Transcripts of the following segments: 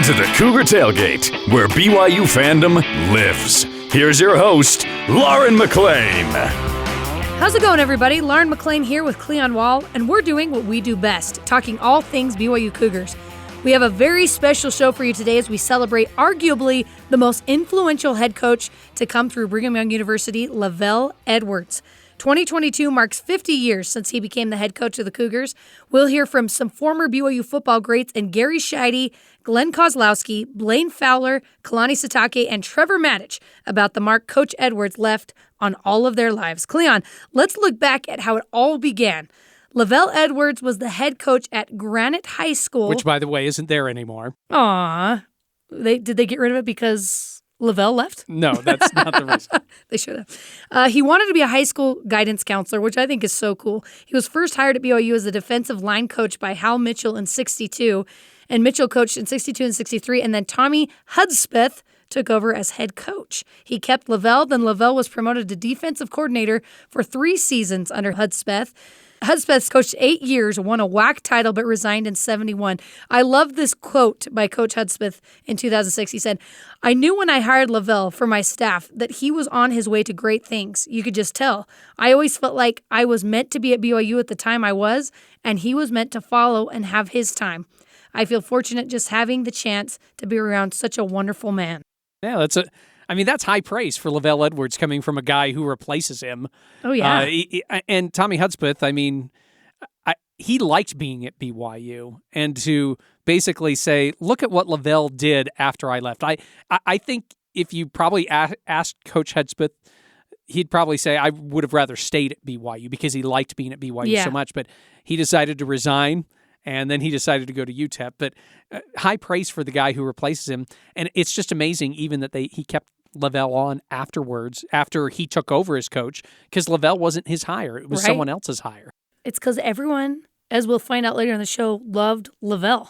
to the Cougar Tailgate, where BYU fandom lives. Here's your host, Lauren McLean. How's it going, everybody? Lauren McLean here with Cleon Wall, and we're doing what we do best, talking all things BYU Cougars. We have a very special show for you today as we celebrate arguably the most influential head coach to come through Brigham Young University, LaVell Edwards. 2022 marks 50 years since he became the head coach of the Cougars. We'll hear from some former BYU football greats and Gary Sheide, Glen Kozlowski, Blaine Fowler, Kalani Sitake, and Trevor Maddich about the mark Coach Edwards left on all of their lives. Cleon, let's look back at how it all began. LaVell Edwards was the head coach at Granite High School. Which, by the way, isn't there anymore. Aw. Did they get rid of it because LaVell left? No, that's not the reason. They should have. He wanted to be a high school guidance counselor, which I think is so cool. He was first hired at BYU as a defensive line coach by Hal Mitchell in 62, and Mitchell coached in 62 and 63, and then Tommy Hudspeth took over as head coach. He kept LaVell, then LaVell was promoted to defensive coordinator for 3 seasons under Hudspeth. Hudspeth coached 8 years, won a WAC title, but resigned in 71. I love this quote by Coach Hudspeth in 2006. He said, "I knew when I hired LaVell for my staff that he was on his way to great things. You could just tell. I always felt like I was meant to be at BYU at the time I was, and he was meant to follow and have his time. I feel fortunate just having the chance to be around such a wonderful man." Yeah, that's high praise for LaVell Edwards coming from a guy who replaces him. Oh, yeah. And Tommy Hudspeth, he liked being at BYU, and to basically say, look at what LaVell did after I left. I think if you probably asked Coach Hudspeth, he'd probably say, I would have rather stayed at BYU because he liked being at BYU so much, but he decided to resign. And then he decided to go to UTEP. But high praise for the guy who replaces him. And it's just amazing even that he kept LaVell on afterwards, after he took over as coach, because LaVell wasn't his hire. It was someone else's hire. It's because everyone, as we'll find out later in the show, loved LaVell.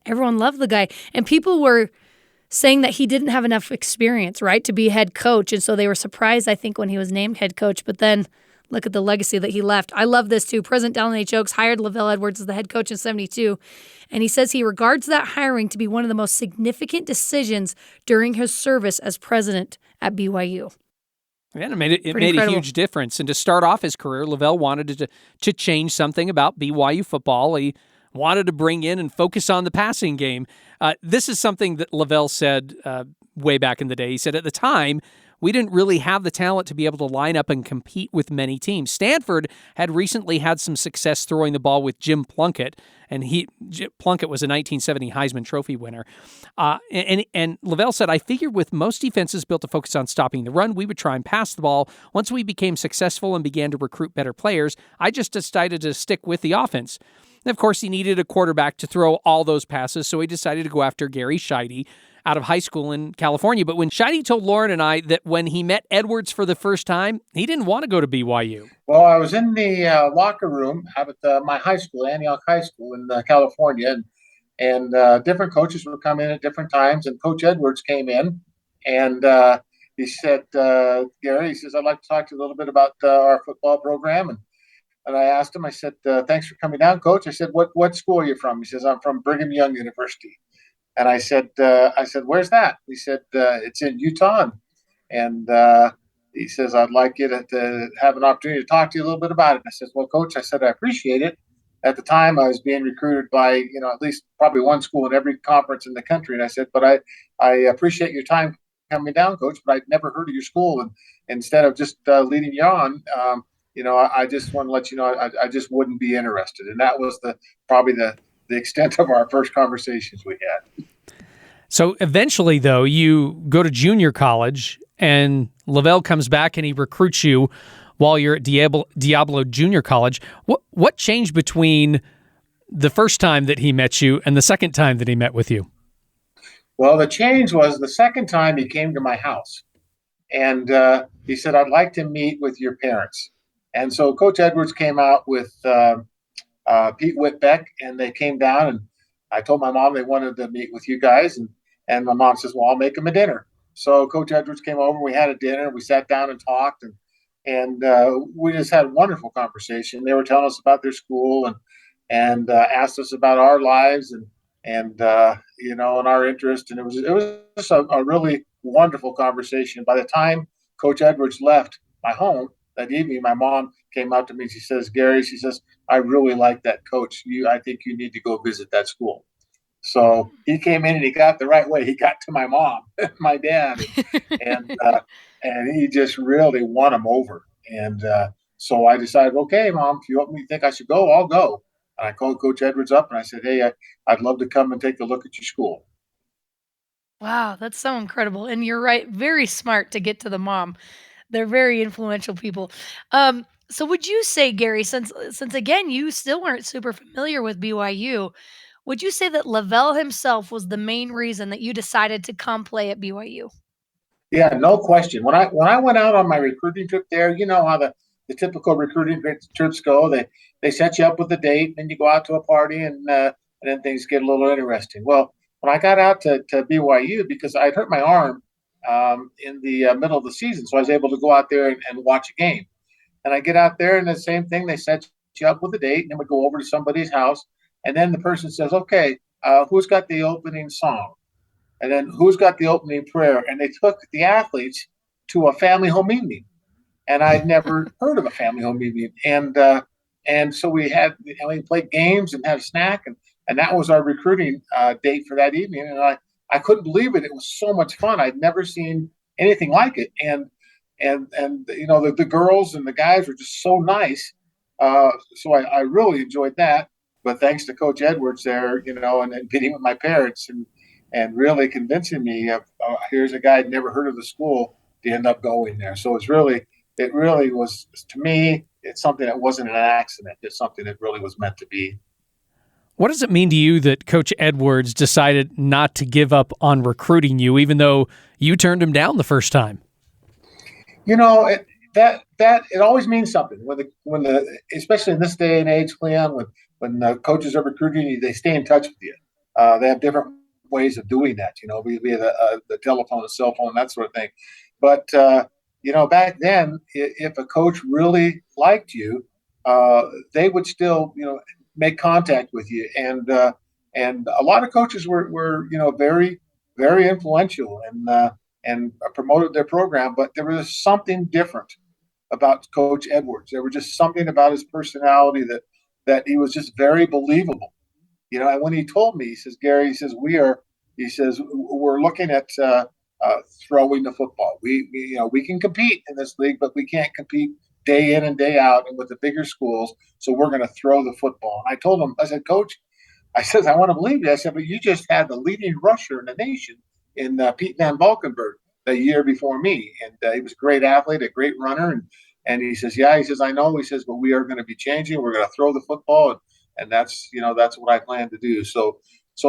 Everyone loved the guy. And people were saying that he didn't have enough experience, right, to be head coach. And so they were surprised, I think, when he was named head coach. But then look at the legacy that he left. I love this, too. President Dallin H. Oaks hired LaVell Edwards as the head coach in 72, and he says he regards that hiring to be one of the most significant decisions during his service as president at BYU. Yeah, it made a huge difference. And to start off his career, LaVell wanted to change something about BYU football. He wanted to bring in and focus on the passing game. This is something that LaVell said way back in the day. He said, at the time, we didn't really have the talent to be able to line up and compete with many teams. Stanford had recently had some success throwing the ball with Jim Plunkett, and Plunkett was a 1970 Heisman Trophy winner. And LaVell said, I figured with most defenses built to focus on stopping the run, we would try and pass the ball. Once we became successful and began to recruit better players, I just decided to stick with the offense. And of course, he needed a quarterback to throw all those passes, so he decided to go after Gary Sheide out of high school in California. But when Sheide told Lauren and I that when he met Edwards for the first time, he didn't want to go to BYU. Well, I was in the locker room at my high school, Antioch High School in California, and different coaches would come in at different times, and Coach Edwards came in, and he said, Gary, he says, I'd like to talk to you a little bit about our football program. And I asked him, I said, thanks for coming down, Coach. I said, what school are you from? He says, I'm from Brigham Young University. And I said, where's that? He said, it's in Utah. And he says, I'd like you to have an opportunity to talk to you a little bit about it. And I said, well, Coach, I said, I appreciate it. At the time, I was being recruited by, at least probably one school in every conference in the country. And I said, but I appreciate your time coming down, Coach, but I'd never heard of your school. And instead of just leading you on, I just want to let you know, I just wouldn't be interested. And that was probably the extent of our first conversations we had. So eventually, though, you go to junior college, and LaVell comes back and he recruits you while you're at Diablo Junior College. What changed between the first time that he met you and the second time that he met with you? Well, the change was the second time he came to my house, and he said, I'd like to meet with your parents. And so Coach Edwards came out with Pete Whitbeck, and they came down, and I told my mom they wanted to meet with you guys, and my mom says, well, I'll make them a dinner. So Coach Edwards came over, we had a dinner, we sat down and talked, and we just had a wonderful conversation. They were telling us about their school and asked us about our lives, and our interest. And it was just a really wonderful conversation. By the time Coach Edwards left my home that evening, my mom came out to me. She says, Gary, she says, I really like that coach. I think you need to go visit that school. So he came in and he got the right way. He got to my mom, my dad, and and he just really won him over. And so I decided, okay, Mom, if you want me to think I should go, I'll go. And I called Coach Edwards up and I said, hey, I'd love to come and take a look at your school. Wow, that's so incredible. And you're right, very smart to get to the mom. They're very influential people. So would you say, Gary, since again you still weren't super familiar with BYU, would you say that LaVell himself was the main reason that you decided to come play at BYU? Yeah, no question. When I went out on my recruiting trip there, you know how the typical recruiting trips go. They set you up with a date, and you go out to a party, and then things get a little interesting. Well, when I got out to BYU, because I'd hurt my arm in the middle of the season, so I was able to go out there and watch a game. And I get out there, and the same thing. They set you up with a date, and then we go over to somebody's house, and then the person says, "Okay, who's got the opening song?" And then who's got the opening prayer? And they took the athletes to a family home meeting, and I'd never heard of a family home meeting. And so we played games and had a snack, and that was our recruiting date for that evening. And I couldn't believe it. It was so much fun. I'd never seen anything like it. And the girls and the guys were just so nice. So I really enjoyed that. But thanks to Coach Edwards there, and getting with my parents and really convincing me of here's a guy I'd never heard of the school to end up going there. So it really was, to me, it's something that wasn't an accident. It's something that really was meant to be. What does it mean to you that Coach Edwards decided not to give up on recruiting you, even though you turned him down the first time? It always means something when especially in this day and age, Cleon, when the coaches are recruiting you, they stay in touch with you. They have different ways of doing that, via the telephone, the cell phone, that sort of thing. But back then, if a coach really liked you, they would still, make contact with you. And a lot of coaches were very, very influential and promoted their program. But there was something different about Coach Edwards. There was just something about his personality that he was just very believable. And when he told me, he says, Gary, he says, we're looking at throwing the football. We can compete in this league, but we can't compete day in and day out and with the bigger schools. So we're going to throw the football. And I told him, I said, Coach, I want to believe you. I said, but you just had the leading rusher in the nation in Pete Van Valkenburg the year before me. And he was a great athlete, a great runner. And he says, yeah, he says, I know. He says, but we are going to be changing. We're going to throw the football. And that's what I plan to do. So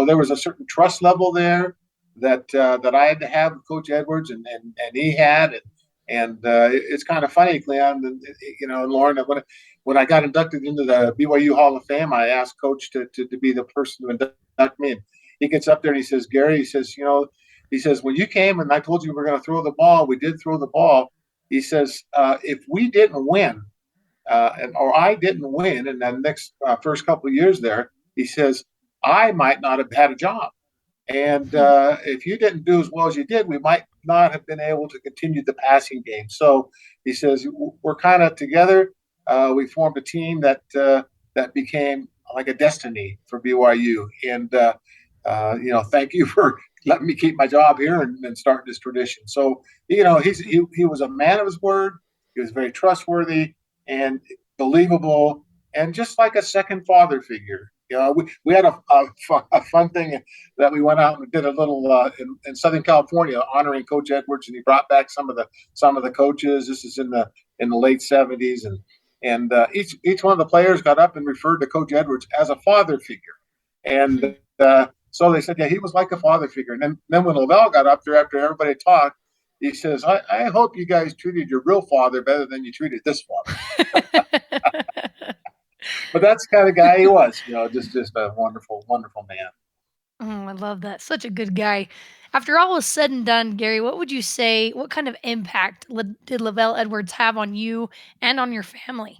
there was a certain trust level there that I had to have with Coach Edwards, and he had, and it's kind of funny, Cleon, and Lauren, when I got inducted into the BYU Hall of Fame, I asked Coach to be the person to induct me, and he gets up there and he says, Gary, he says, when you came and I told you we were going to throw the ball, we did throw the ball. He says, if we didn't win, or I didn't win in that next first couple of years there, he says, I might not have had a job. And if you didn't do as well as you did, we might not have been able to continue the passing game. So he says, we're kind of together. We formed a team that became like a destiny for BYU. And, thank you for letting me keep my job here and start this tradition. So, he was a man of his word. He was very trustworthy and believable, and just like a second father figure. We had a fun thing that we went out and did a little in Southern California honoring Coach Edwards, and he brought back some of the coaches. This is in the late 70s, and each one of the players got up and referred to Coach Edwards as a father figure, and so they said, yeah, he was like a father figure. And then when LaVell got up there after everybody talked, he says, I hope you guys treated your real father better than you treated this father. But that's the kind of guy he was, just a wonderful, wonderful man. Oh, I love that. Such a good guy. After all was said and done, Gary, what would you say, what kind of impact did LaVell Edwards have on you and on your family?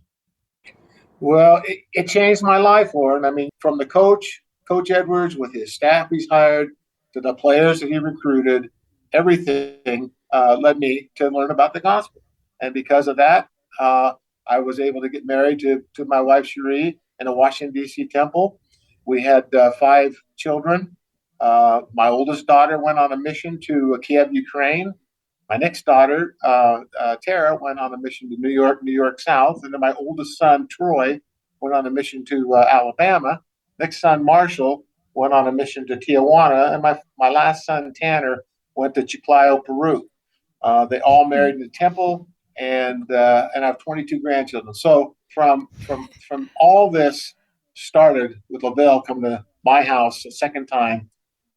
Well, it changed my life, Lauren. I mean, from the coach Coach Edwards, with his staff he's hired, to the players that he recruited, everything led me to learn about the gospel. And because of that, I was able to get married to my wife, Sheide, in a Washington, D.C. temple. We had 5 children. My oldest daughter went on a mission to Kiev, Ukraine. My next daughter, Tara, went on a mission to New York South. And then my oldest son, Troy, went on a mission to Alabama. Next son, Marshall, went on a mission to Tijuana. And my last son, Tanner, went to Chiclayo, Peru. They all married in the temple, and I have 22 grandchildren. So from all this started with LaVell coming to my house a second time,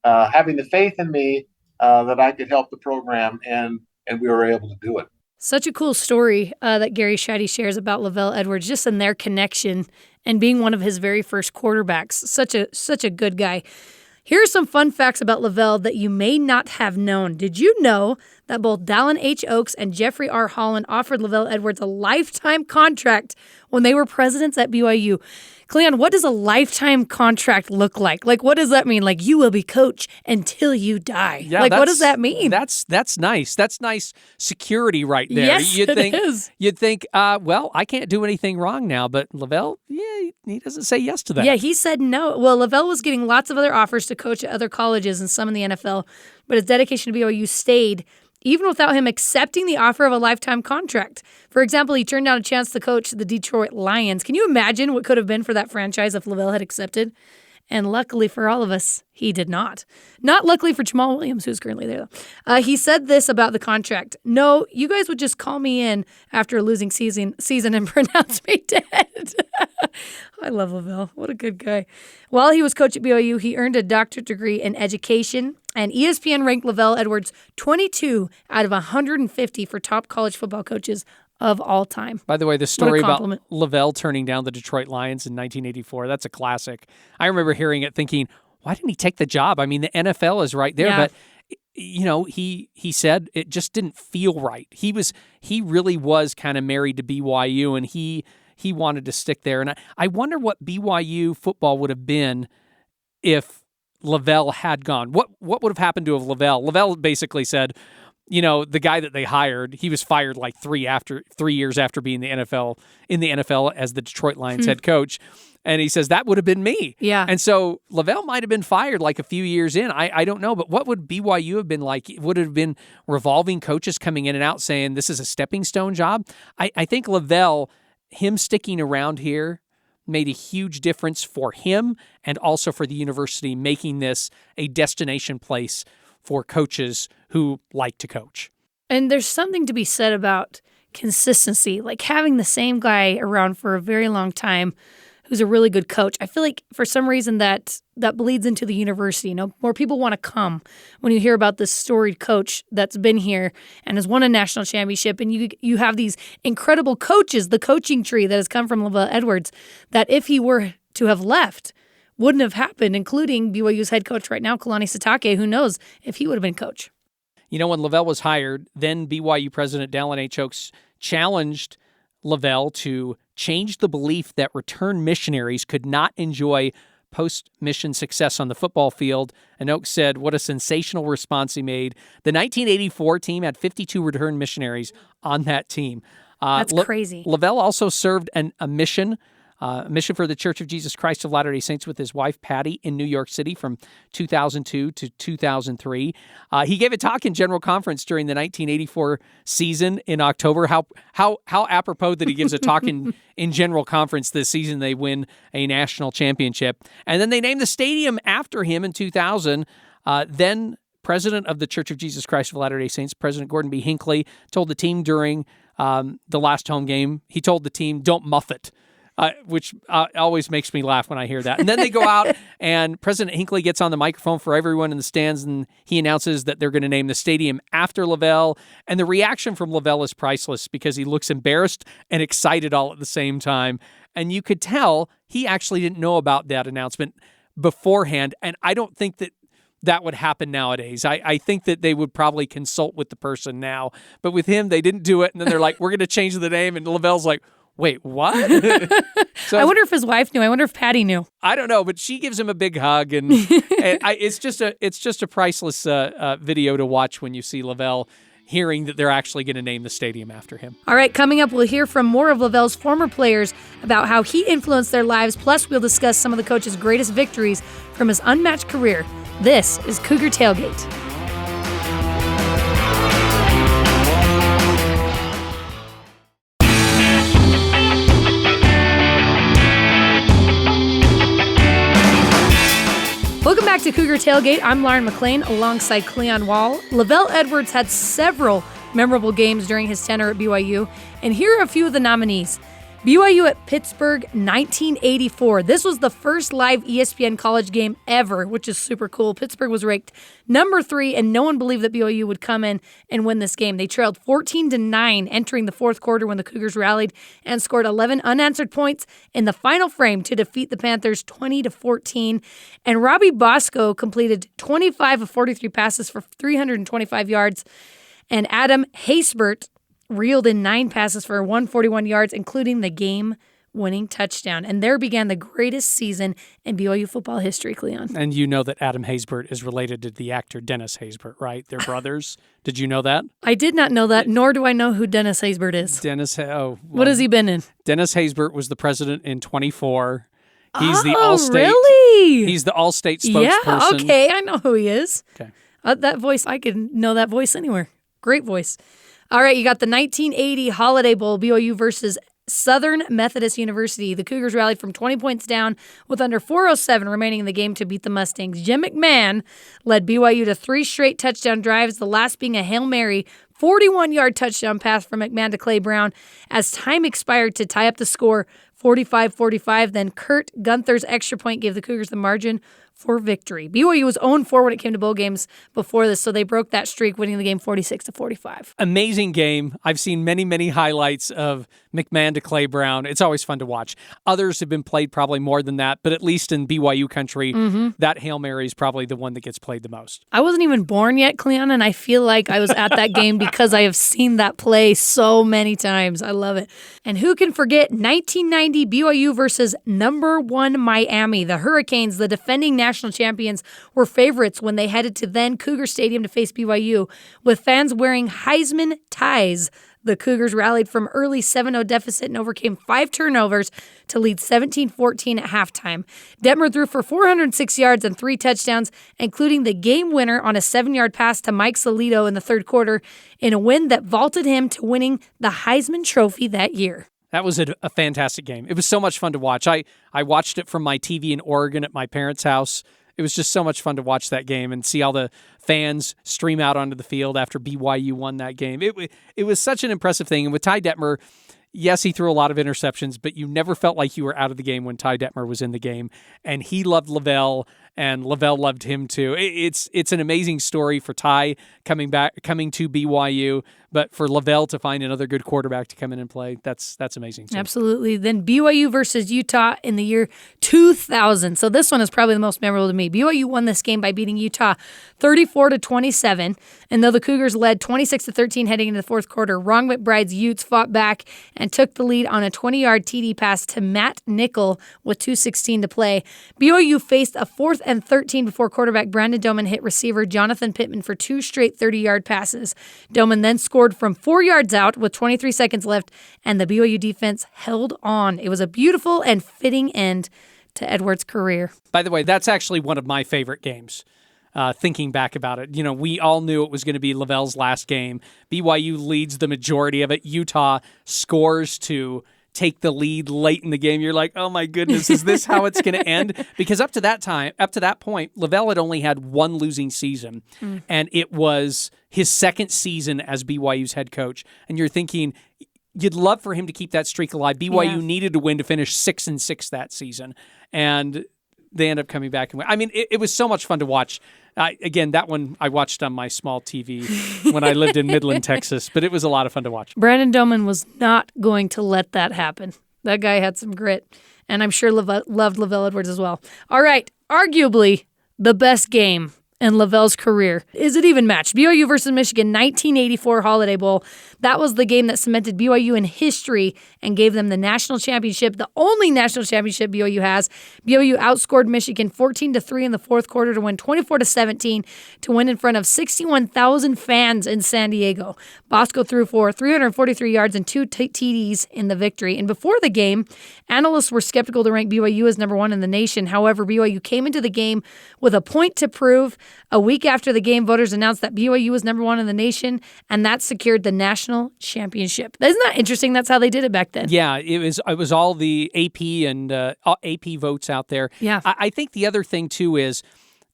having the faith in me that I could help the program, and we were able to do it. Such a cool story that Gary Sheide shares about LaVell Edwards, just in their connection and being one of his very first quarterbacks. Such a good guy. Here are some fun facts about LaVell that you may not have known. Did you know that both Dallin H. Oaks and Jeffrey R. Holland offered LaVell Edwards a lifetime contract when they were presidents at BYU? Cleon, what does a lifetime contract look like? Like, what does that mean? Like, you will be coach until you die. Yeah, like, what does that mean? That's nice. That's nice security right there. Yes, it is. You'd think, well, I can't do anything wrong now, but LaVell, yeah, he doesn't say yes to that. Yeah, he said no. Well, LaVell was getting lots of other offers to coach at other colleges and some in the NFL, but his dedication to BYU stayed even without him accepting the offer of a lifetime contract. For example, he turned down a chance to coach the Detroit Lions. Can you imagine what could have been for that franchise if LaVell had accepted? And luckily for all of us, he did not. Not luckily for Jamal Williams, who's currently there, though. He said this about the contract. No, you guys would just call me in after a losing season and pronounce me dead. I love LaVell. What a good guy. While he was coach at BYU, he earned a doctorate degree in education, and ESPN ranked LaVell Edwards 22 out of 150 for top college football coaches of all time. By the way, the story about LaVell turning down the Detroit Lions in 1984, that's a classic. I remember hearing it thinking, why didn't he take the job? I mean, the NFL is right there, but he said it just didn't feel right. He really was kind of married to BYU, and he wanted to stick there. And I wonder what BYU football would have been if LaVell had gone. What would have happened to LaVell? LaVell basically said, the guy that they hired, he was fired like 3 years after being in the NFL as the Detroit Lions head coach. And he says, that would have been me. Yeah. And so LaVell might have been fired like a few years in. I don't know. But what would BYU have been like? Would it have been revolving coaches coming in and out saying this is a stepping stone job? I think LaVell, him sticking around here, made a huge difference for him and also for the university, making this a destination place for coaches who like to coach. And there's something to be said about consistency, like having the same guy around for a very long time who's a really good coach. I feel like for some reason that bleeds into the university. More people want to come when you hear about this storied coach that's been here and has won a national championship, and you have these incredible coaches, the coaching tree that has come from LaVell Edwards, that if he were to have left, wouldn't have happened, including BYU's head coach right now, Kalani Sitake. Who knows if he would have been coach. When LaVell was hired, then BYU president Dallin H. Oaks challenged LaVell to change the belief that returned missionaries could not enjoy post-mission success on the football field. And Oaks said, what a sensational response he made. The 1984 team had 52 returned missionaries on that team. That's crazy. LaVell also served a mission for the Church of Jesus Christ of Latter-day Saints with his wife, Patty, in New York City from 2002 to 2003. He gave a talk in General Conference during the 1984 season in October. How apropos that he gives a talk in General Conference this season. They win a national championship. And then they named the stadium after him in 2000. Then President of the Church of Jesus Christ of Latter-day Saints, President Gordon B. Hinckley, told the team during the last home game, he told the team, don't muff it. Which always makes me laugh when I hear that. And then they go out, and President Hinckley gets on the microphone for everyone in the stands, and he announces that they're going to name the stadium after LaVell. And the reaction from LaVell is priceless because he looks embarrassed and excited all at the same time. And you could tell he actually didn't know about that announcement beforehand. And I don't think that would happen nowadays. I think that they would probably consult with the person now. But with him, they didn't do it. And then they're like, we're going to change the name. And LaVell's like, wait, what? So I wonder if his wife knew. I wonder if Patty knew. I don't know, but she gives him a big hug, and it's just a priceless video to watch when you see LaVell hearing that they're actually going to name the stadium after him. All right, coming up, we'll hear from more of LaVell's former players about how he influenced their lives. Plus, we'll discuss some of the coach's greatest victories from his unmatched career. This is Cougar Tailgate. Welcome back to Cougar Tailgate. I'm Lauren McLean alongside Cleon Wall. LaVell Edwards had several memorable games during his tenure at BYU, and here are a few of the nominees. BYU at Pittsburgh, 1984. This was the first live ESPN college game ever, which is super cool. Pittsburgh was ranked number 3, and no one believed that BYU would come in and win this game. They trailed 14-9 entering the fourth quarter when the Cougars rallied and scored 11 unanswered points in the final frame to defeat the Panthers 20-14. And Robbie Bosco completed 25 of 43 passes for 325 yards. And Adam Haysbert reeled in 9 passes for 141 yards, including the game-winning touchdown. And there began the greatest season in BYU football history, Cleon. And you know that Adam Haysbert is related to the actor Dennis Haysbert, right? They're brothers. Did you know that? I did not know that, nor do I know who Dennis Haysbert is. What has he been in? Dennis Haysbert was the president in 24. He's the All-State. Really? He's the All-State spokesperson. Yeah, okay, I know who he is. Okay. That voice, I could know that voice anywhere. Great voice. All right, you got the 1980 Holiday Bowl, BYU versus Southern Methodist University. The Cougars rallied from 20 points down with under 4:07 remaining in the game to beat the Mustangs. Jim McMahon led BYU to 3 straight touchdown drives, the last being a Hail Mary 41-yard touchdown pass from McMahon to Clay Brown as time expired to tie up the score 45-45. Then Kurt Gunther's extra point gave the Cougars the margin for victory. BYU was 0-4 when it came to bowl games before this, so they broke that streak, winning the game 46-45. Amazing game. I've seen many, many highlights of McMahon to Clay Brown. It's always fun to watch. Others have been played probably more than that, but at least in BYU country, that Hail Mary is probably the one that gets played the most. I wasn't even born yet, Cleon, and I feel like I was at that game because I have seen that play so many times. I love it. And who can forget 1990 BYU versus number 1 Miami? The Hurricanes, the defending national champions, were favorites when they headed to then Cougar Stadium to face BYU. With fans wearing Heisman ties, the Cougars rallied from early 7-0 deficit and overcame 5 turnovers to lead 17-14 at halftime. Detmer threw for 406 yards and 3 touchdowns, including the game winner on a 7-yard pass to Mike Solito in the third quarter, in a win that vaulted him to winning the Heisman Trophy that year. That was a fantastic game. It was so much fun to watch. I watched it from my TV in Oregon at my parents' house. It was just so much fun to watch that game and see all the fans stream out onto the field after BYU won that game. It was such an impressive thing. And with Ty Detmer, yes, he threw a lot of interceptions, but you never felt like you were out of the game when Ty Detmer was in the game. And he loved LaVell, and LaVell loved him too. It's an amazing story for Ty coming to BYU, but for LaVell to find another good quarterback to come in and play, that's amazing too. Absolutely. Then BYU versus Utah in the year 2000. So this one is probably the most memorable to me. BYU won this game by beating Utah 34-27. And though the Cougars led 26-13 heading into the fourth quarter, Ron McBride's Utes fought back and took the lead on a 20-yard TD pass to Matt Nickel with 2:16 to play. BYU faced a 4th and 13 before quarterback Brandon Doman hit receiver Jonathan Pittman for 2 straight 30-yard passes. Doman then scored from 4 yards out with 23 seconds left, and the BYU defense held on. It was a beautiful and fitting end to Edwards' career. By the way, that's actually one of my favorite games. Thinking back about it, we all knew it was going to be LaVell's last game. BYU leads the majority of it. Utah scores to take the lead late in the game. You're like, oh my goodness, is this how it's going to end? Because up to that point, LaVell had only had 1 losing season, and it was his second season as BYU's head coach. And you're thinking, you'd love for him to keep that streak alive. BYU needed to win to finish 6-6 that season, and they end up coming back and win. I mean, it was so much fun to watch. Again, that one I watched on my small TV when I lived in Midland, Texas, but it was a lot of fun to watch. Brandon Doman was not going to let that happen. That guy had some grit, and I'm sure loved LaVell Edwards as well. All right, arguably the best game in LaVell's career. Is it even matched? BYU versus Michigan, 1984 Holiday Bowl. That was the game that cemented BYU in history and gave them the national championship, the only national championship BYU has. BYU outscored Michigan 14-3 in the fourth quarter to win 24-17 to win in front of 61,000 fans in San Diego. Bosco threw for 343 yards and 2 TDs in the victory. And before the game, analysts were skeptical to rank BYU as number one in the nation. However, BYU came into the game with a point to prove. A week after the game, voters announced that BYU was number one in the nation, and that secured the national championship. Isn't that interesting? That's how they did it back then. Yeah, it was all the AP and AP votes out there. Yeah. I think the other thing, too, is,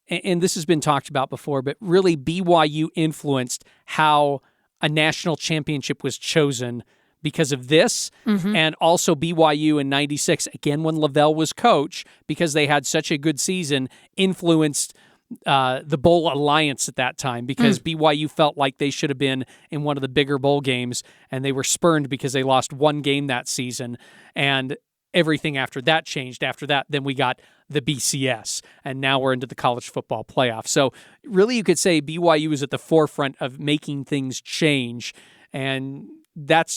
and this has been talked about before, but really BYU influenced how a national championship was chosen because of this, and also BYU in 96, again, when LaVell was coach, because they had such a good season, influenced the bowl alliance at that time, because BYU felt like they should have been in one of the bigger bowl games, and they were spurned because they lost one game that season, and everything after that changed. After that, then we got the BCS, and now we're into the college football playoff. So really, you could say BYU is at the forefront of making things change, and that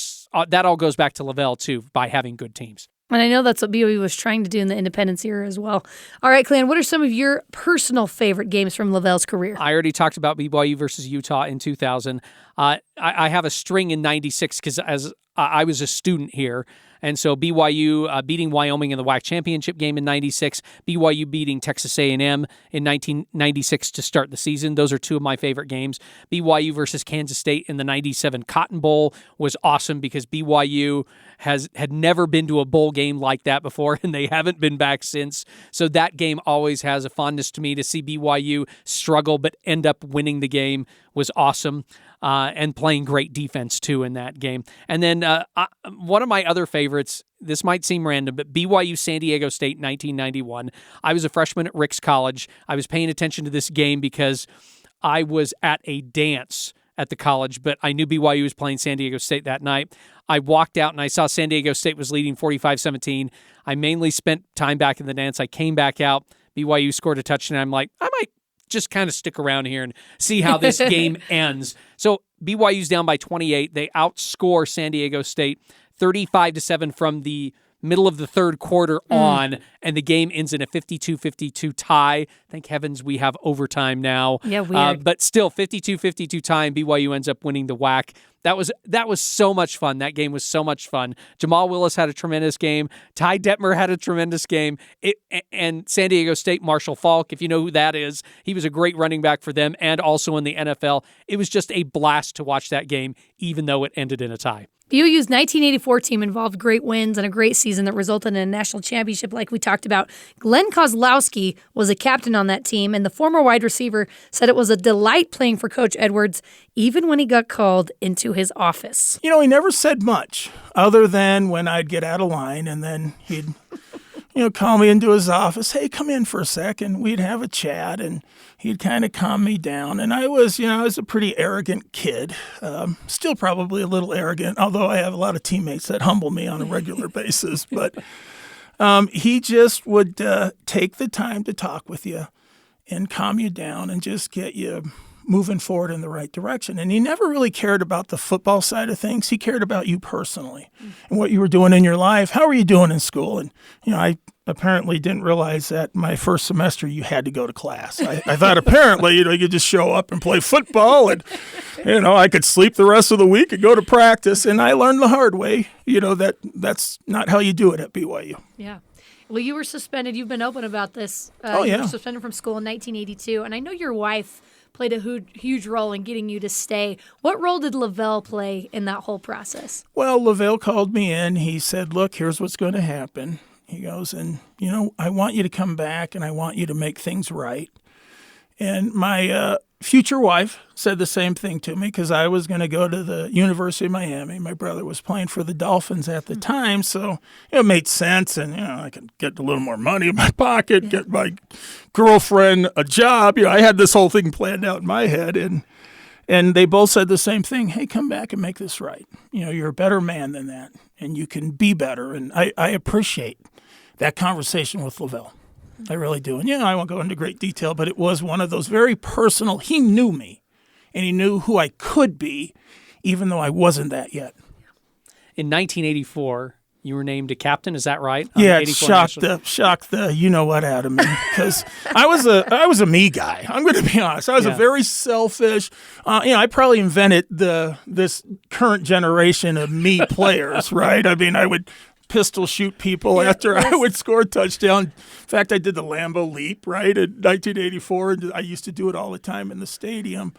all goes back to LaVell, too, by having good teams. And I know that's what BYU was trying to do in the independence era as well. All right, Clan, what are some of your personal favorite games from LaVell's career? I already talked about BYU versus Utah in 2000. I have a string in 96 because as I was a student here. And so BYU beating Wyoming in the WAC championship game in 96, BYU beating Texas A&M in 1996 to start the season. Those are two of my favorite games. BYU versus Kansas State in the 97 Cotton Bowl was awesome because BYU had never been to a bowl game like that before, and they haven't been back since. So that game always has a fondness to me. To see BYU struggle but end up winning the game was awesome. And playing great defense, too, in that game. And then one of my other favorites, this might seem random, but BYU San Diego State 1991. I was a freshman at Ricks College. I was paying attention to this game because I was at a dance at the college, but I knew BYU was playing San Diego State that night. I walked out and I saw San Diego State was leading 45-17. I mainly spent time back in the dance. I came back out. BYU scored a touchdown. I'm like, I might just kind of stick around here and see how this game ends. So BYU's down by 28. They outscore San Diego State 35-7 from the middle of the third quarter on, and the game ends in a 52-52 tie. Thank heavens we have overtime now. Yeah, weird. But still, 52-52 tie, and BYU ends up winning the WAC. That was so much fun. That game was so much fun. Jamal Willis had a tremendous game. Ty Detmer had a tremendous game. And San Diego State, Marshall Faulk, if you know who that is, he was a great running back for them and also in the NFL. It was just a blast to watch that game, even though it ended in a tie. BYU's 1984 team involved great wins and a great season that resulted in a national championship like we talked about. Glen Kozlowski was a captain on that team, and the former wide receiver said it was a delight playing for Coach Edwards, even when he got called into his office. You know, he never said much other than when I'd get out of line, and then he'd call me into his office. Hey, come in for a second. We'd have a chat, and he'd kind of calm me down. And I was a pretty arrogant kid, still probably a little arrogant, although I have a lot of teammates that humble me on a regular basis. But he just would take the time to talk with you and calm you down and just get you moving forward in the right direction. And he never really cared about the football side of things. He cared about you personally and what you were doing in your life. How were you doing in school? And, I apparently didn't realize that my first semester you had to go to class. I thought apparently, you could just show up and play football and, I could sleep the rest of the week and go to practice. And I learned the hard way, that's not how you do it at BYU. Yeah. Well, you were suspended. You've been open about this. You were suspended from school in 1982. And I know your wife played a huge role in getting you to stay. What role did LaVell play in that whole process? Well, LaVell called me in. He said, look, here's what's going to happen. He goes, and, I want you to come back and I want you to make things right. And my future wife said the same thing to me because I was going to go to the University of Miami. My brother was playing for the Dolphins at the time, so it made sense. And, I could get a little more money in my pocket, get my girlfriend a job. I had this whole thing planned out in my head. And they both said the same thing. Hey, come back and make this right. You're a better man than that, and you can be better. And I appreciate that conversation with LaVell. I really do. And, I won't go into great detail, but it was one of those very personal. He knew me, and he knew who I could be, even though I wasn't that yet. In 1984, you were named a captain. Is that right? Yeah, it shocked the you-know-what out of me, because I was a me guy. I'm going to be honest. I was a very selfish. I probably invented this current generation of me players, right? I mean, I would pistol shoot people after I would score a touchdown. In fact, I did the Lambeau leap, right, in 1984. And I used to do it all the time in the stadium.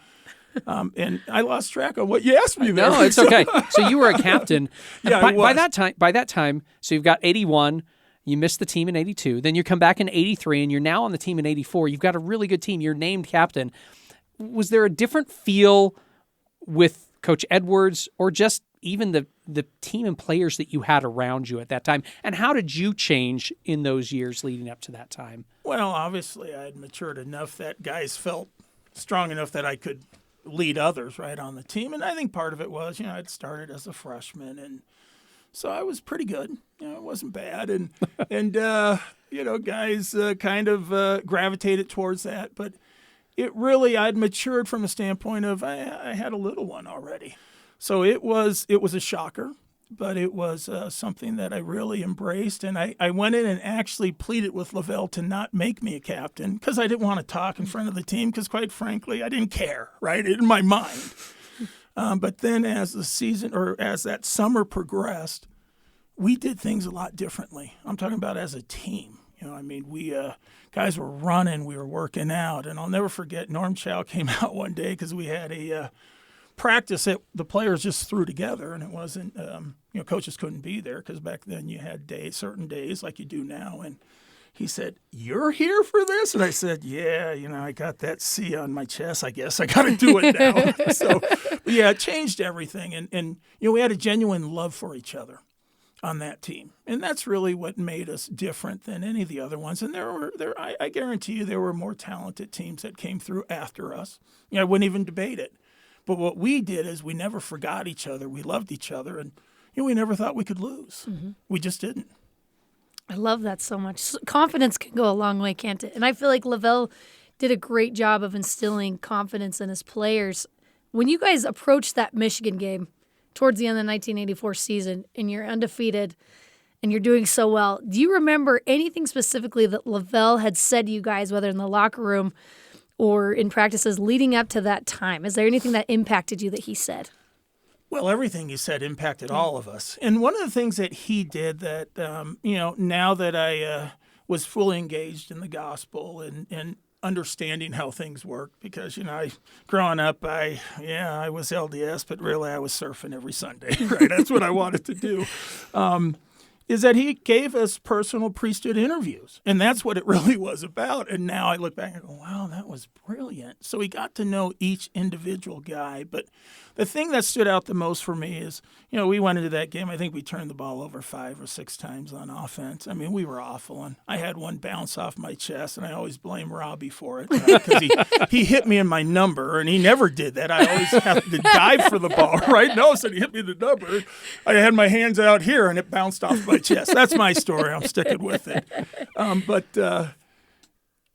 And I lost track of what you asked me there. No, it's okay. So you were a captain. By that time, so you've got 81. You missed the team in 82. Then you come back in 83, and you're now on the team in 84. You've got a really good team. You're named captain. Was there a different feel with Coach Edwards, or just even the team and players that you had around you at that time? And how did you change in those years leading up to that time? Well, obviously, I had matured enough that guys felt strong enough that I could lead others right on the team. And I think part of it was, I'd started as a freshman, and so I was pretty good. It wasn't bad. And guys kind of gravitated towards that. But I'd matured from a standpoint of I had a little one already. So it was a shocker, but it was something that I really embraced. And I went in and actually pleaded with LaVell to not make me a captain, because I didn't want to talk in front of the team, because quite frankly, I didn't care, right, in my mind. But then as the season, or as that summer progressed, we did things a lot differently. I'm talking about as a team. We guys were running, we were working out. And I'll never forget, Norm Chow came out one day because we had a practice that the players just threw together, and it wasn't, coaches couldn't be there, because back then you had certain days like you do now. And he said, "You're here for this?" And I said, "Yeah, I got that C on my chest. I guess I got to do it now." So, it changed everything. And we had a genuine love for each other on that team. And that's really what made us different than any of the other ones. And I guarantee you there were more talented teams that came through after us. I wouldn't even debate it. But what we did is we never forgot each other. We loved each other, and we never thought we could lose. Mm-hmm. We just didn't. I love that so much. Confidence can go a long way, can't it? And I feel like LaVell did a great job of instilling confidence in his players. When you guys approached that Michigan game towards the end of the 1984 season, and you're undefeated and you're doing so well, do you remember anything specifically that LaVell had said to you guys, whether in the locker room or in practices leading up to that time? Is there anything that impacted you that he said? Well, everything he said impacted all of us. And one of the things that he did that, now that I was fully engaged in the gospel and understanding how things work, because, growing up, I was LDS, but really I was surfing every Sunday, right? That's what I wanted to do. Is that he gave us personal priesthood interviews. And that's what it really was about. And now I look back and go, wow, that was brilliant. So we got to know each individual guy. But the thing that stood out the most for me is, we went into that game. I think we turned the ball over 5 or 6 times on offense. I mean, we were awful. And I had one bounce off my chest, and I always blame Robbie for it, because he hit me in my number, and he never did that. I always have to dive for the ball, right? No, so he hit me in the number. I had my hands out here, and it bounced off my chest. That's my story. I'm sticking with it. But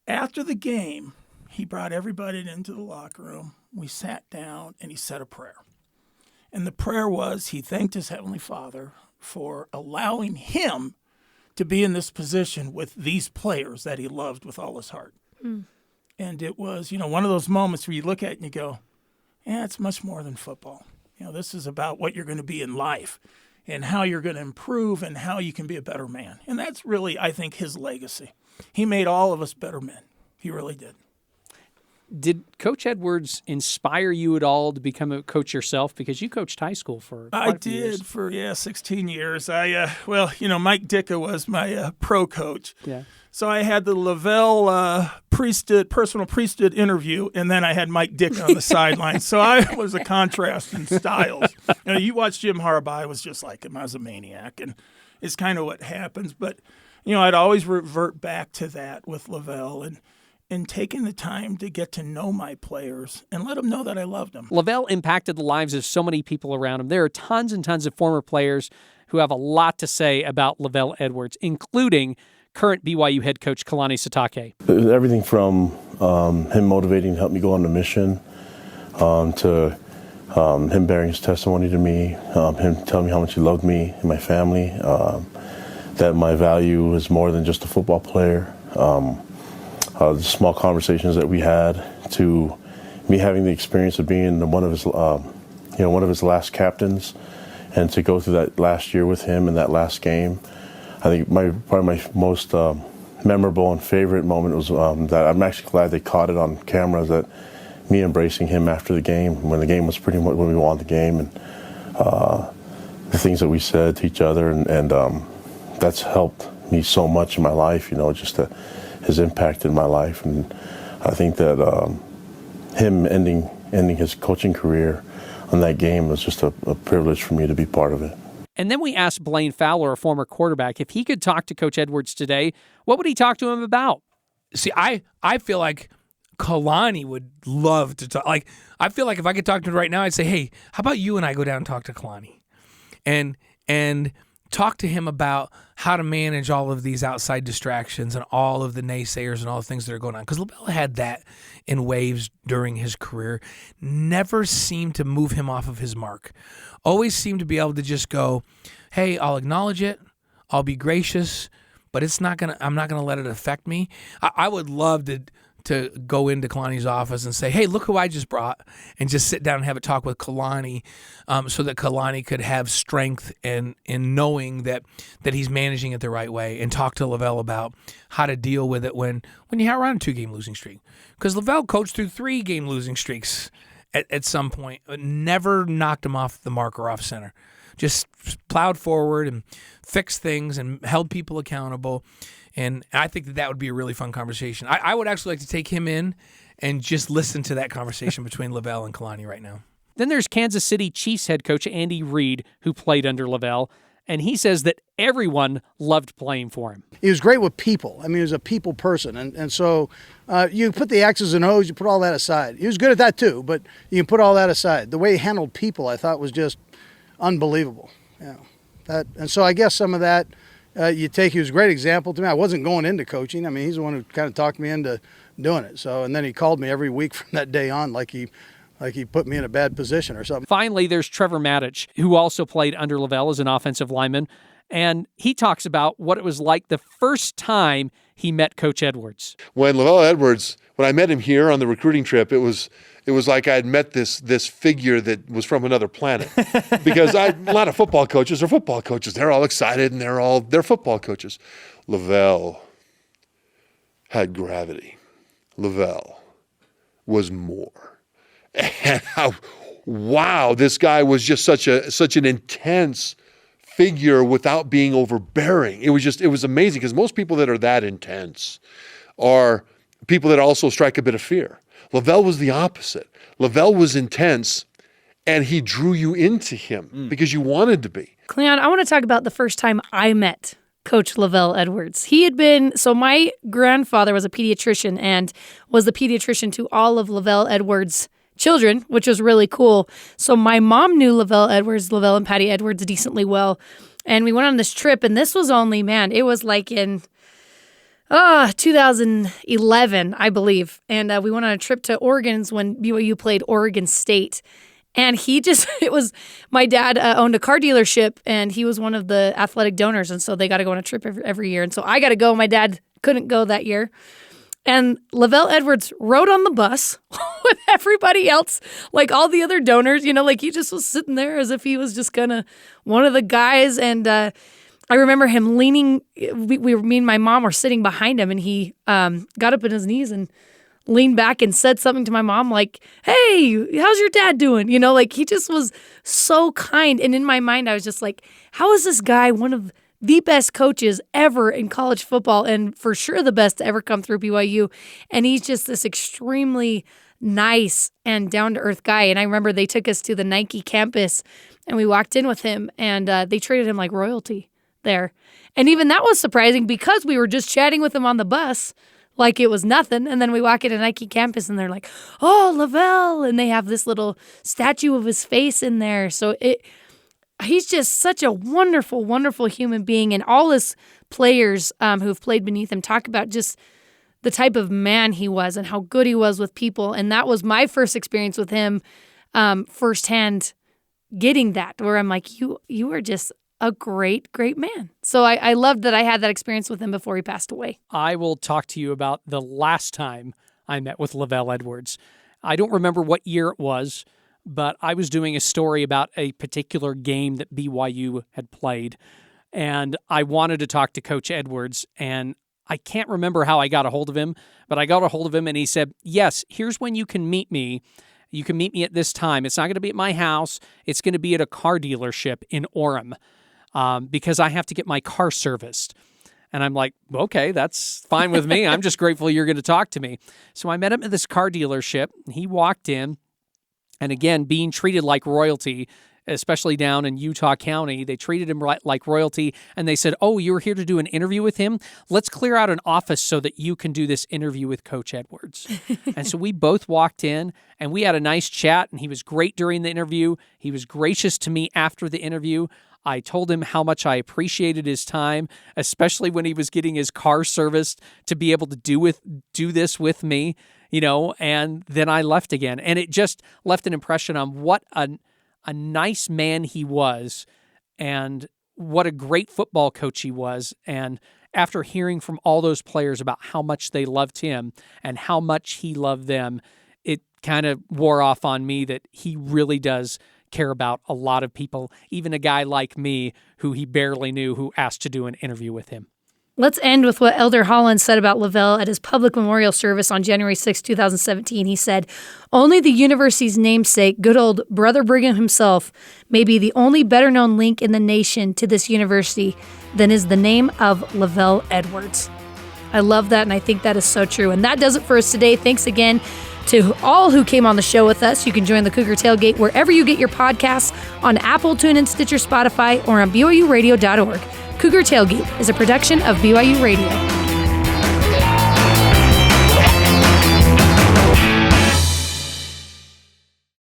after the game, he brought everybody into the locker room. We sat down, and he said a prayer. And the prayer was, he thanked his Heavenly Father for allowing him to be in this position with these players that he loved with all his heart. Mm. And it was, one of those moments where you look at it and you go, it's much more than football. This is about what you're going to be in life and how you're going to improve and how you can be a better man. And that's really, I think, his legacy. He made all of us better men. He really did. Did Coach Edwards inspire you at all to become a coach yourself? Because you coached high school for quite a few years. I did for 16 years. Mike Dicka was my pro coach. Yeah. So I had the LaVell personal priesthood interview, and then I had Mike Dicka on the sideline. So I was a contrast in styles. You watch Jim Harbaugh, I was just like him. I was a maniac, and it's kind of what happens. But I'd always revert back to that with LaVell and taking the time to get to know my players and let them know that I loved them. LaVell impacted the lives of so many people around him. There are tons and tons of former players who have a lot to say about LaVell Edwards, including current BYU head coach Kalani Sitake. Everything from him motivating to help me go on the mission to him bearing his testimony to me, him telling me how much he loved me and my family, that my value is more than just a football player, the small conversations that we had, to me having the experience of being one of his last captains, and to go through that last year with him in that last game. I think probably my most memorable and favorite moment was that I'm actually glad they caught it on cameras, that me embracing him after the game, when the game was pretty much when we won the game, and the things that we said to each other, and that's helped me so much in my life, just his impact in my life. And I think that him ending his coaching career on that game was just a privilege for me to be part of it. And then we asked Blaine Fowler, a former quarterback, if he could talk to Coach Edwards today, what would he talk to him about? See, I feel like Kalani would love to talk. Like, I feel like if I could talk to him right now, I'd say, hey, how about you and I go down and talk to Kalani? And talk to him about how to manage all of these outside distractions and all of the naysayers and all the things that are going on. Because LaVell had that in waves during his career. Never seemed to move him off of his mark. Always seemed to be able to just go, hey, I'll acknowledge it. I'll be gracious, but I'm not gonna let it affect me. I would love to go into Kalani's office and say, hey, look who I just brought, and just sit down and have a talk with Kalani, so that Kalani could have strength in knowing that he's managing it the right way, and talk to LaVell about how to deal with it when you are on a 2-game losing streak. Because LaVell coached through 3-game losing streaks at some point, but never knocked him off the mark or off center. Just plowed forward and fixed things and held people accountable. And I think that would be a really fun conversation. I would actually like to take him in and just listen to that conversation between LaVell and Kalani right now. Then there's Kansas City Chiefs head coach Andy Reid, who played under LaVell, and he says that everyone loved playing for him. He was great with people. I mean, he was a people person. And so you put the X's and O's, you put all that aside. He was good at that too, but you can put all that aside. The way he handled people, I thought, was just unbelievable. And so I guess some of that, he was a great example to me. I wasn't going into coaching. I mean, he's the one who kind of talked me into doing it. So, and then he called me every week from that day on, like he put me in a bad position or something. Finally, there's Trevor Matich, who also played under LaVell as an offensive lineman. And he talks about what it was like the first time he met Coach Edwards. When LaVell Edwards, when I met him here on the recruiting trip, it was like I had met this figure that was from another planet. Because a lot of football coaches are football coaches. They're all excited and they're football coaches. LaVell had gravity. LaVell was more. And wow, this guy was just such an intense figure without being overbearing. It was amazing, because most people that are that intense are people that also strike a bit of fear. LaVell was the opposite. LaVell was intense, and he drew you into him because you wanted to be. Cleon, I want to talk about the first time I met Coach LaVell Edwards. So my grandfather was a pediatrician and was the pediatrician to all of LaVell Edwards' children, which was really cool. So my mom knew LaVell and Patty Edwards decently well. And we went on this trip, and this was only, it was like in 2011, I believe. And we went on a trip to Oregon when BYU played Oregon State. And my dad owned a car dealership, and he was one of the athletic donors. And so they got to go on a trip every year. And so I got to go. My dad couldn't go that year. And LaVell Edwards rode on the bus with everybody else, like all the other donors, like he just was sitting there as if he was just one of the guys. And I remember him leaning, me and my mom were sitting behind him, and he got up on his knees and leaned back and said something to my mom like, hey, how's your dad doing? Like he just was so kind. And in my mind, I was just like, how is this guy one of the best coaches ever in college football, and for sure the best to ever come through BYU? And he's just this extremely nice and down-to-earth guy. And I remember they took us to the Nike campus, and we walked in with him, and they treated him like royalty there. And even that was surprising, because we were just chatting with him on the bus like it was nothing. And then we walk into Nike campus, and they're like, oh, LaVell. And they have this little statue of his face in there. So he's just such a wonderful, wonderful human being. And all his players who've played beneath him talk about just the type of man he was and how good he was with people. And that was my first experience with him firsthand, getting that, where I'm like, you are just a great, great man. So I loved that I had that experience with him before he passed away. I will talk to you about the last time I met with LaVell Edwards. I don't remember what year it was, but I was doing a story about a particular game that BYU had played, and I wanted to talk to Coach Edwards, and I can't remember how I got a hold of him, but I got a hold of him, and he said, yes, here's when you can meet me. You can meet me at this time. It's not going to be at my house. It's going to be at a car dealership in Orem because I have to get my car serviced. And I'm like, okay, that's fine with me. I'm just grateful you're going to talk to me. So I met him at this car dealership. He walked in, and again, being treated like royalty, especially down in Utah County, they treated him like royalty, and they said, oh, you were here to do an interview with him? Let's clear out an office so that you can do this interview with Coach Edwards. And so we both walked in, and we had a nice chat, and he was great during the interview. He was gracious to me after the interview. I told him how much I appreciated his time, especially when he was getting his car serviced, to be able to do this with me, and then I left again. And it just left an impression on what a nice man he was and what a great football coach he was. And after hearing from all those players about how much they loved him and how much he loved them, it kind of wore off on me that he really does care about a lot of people, even a guy like me who he barely knew, who asked to do an interview with him. Let's end with what Elder Holland said about LaVell at his public memorial service on January 6, 2017. He said, only the university's namesake, good old Brother Brigham himself, may be the only better-known link in the nation to this university than is the name of LaVell Edwards. I love that, and I think that is so true. And that does it for us today. Thanks again to all who came on the show with us. You can join the Cougar Tailgate wherever you get your podcasts, on Apple, TuneIn, Stitcher, Spotify, or on BYURadio.org. Cougar Tailgate is a production of BYU Radio.